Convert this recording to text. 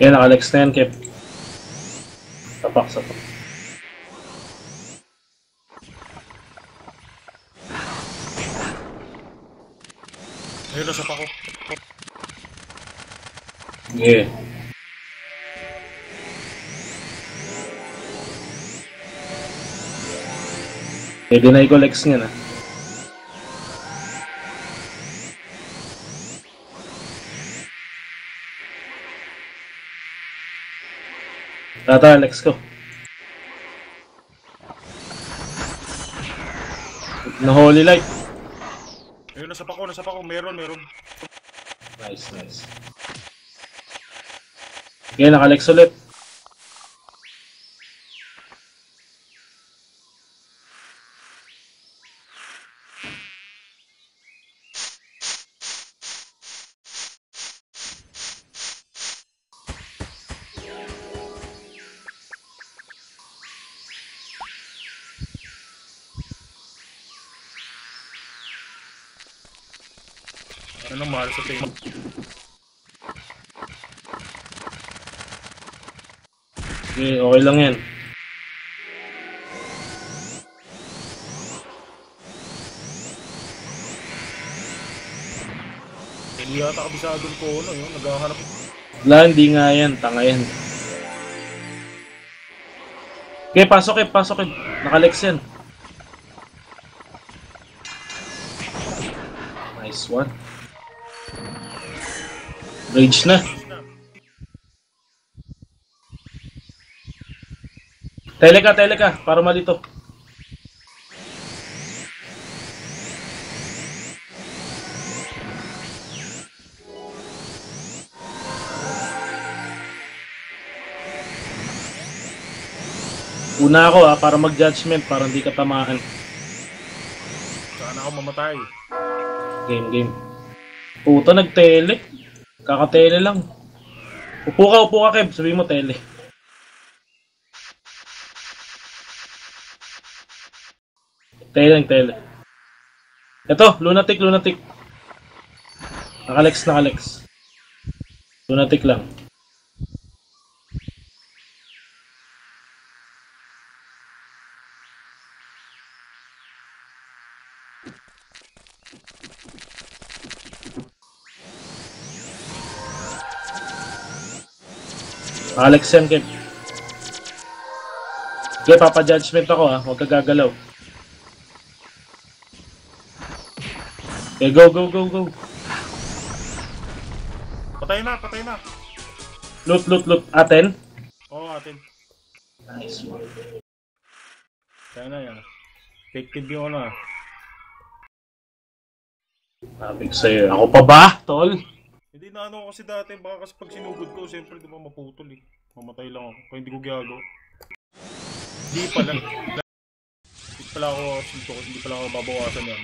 Yan, naka-lex na yan, Kep. Sapak, sapak. Ayun, nasa pa ko. Yeah. I-deny ko lex niya na. Tata, lex ko. Na holy light. Ayun, nasa pa ko. Meron. Nice, nice. Okay, naka-lex ulit. Anong mahal sa team? Okay, okay lang yan. Hindi yata kabisadong ko, yun. Naghahanap. Wala, hindi nga yan. Tanga yan. Okay, pasok eh. Naka-lex yan. Nice one. Rage na. Tele ka, para malito. Una ako para mag-judgment, para hindi ka tamaan. Saan ako mamatay? Game. Puta, nag-tele. Kaka-tele lang. Upo ka, Kev. Sabihin mo, tele. Tele. Ito, lunatic. Naka-lex. Lunatic lang. Alex yan, Kev. Okay, papa-judgment ako ha. Huwag ka gagalaw. Okay, go. Patay na. Loot. Aten? Oo, atin. Nice one. Kaya na yan. Effective yung ano. Sabi ko sa'yo, ako pa ba, tol? Hindi na ano kasi dati, baka kasi pag sinugod ko, siyempre di ba maputol eh. Mamatay lang ako, kaya hindi ko gagawa. Hindi pala ako babawasan yan.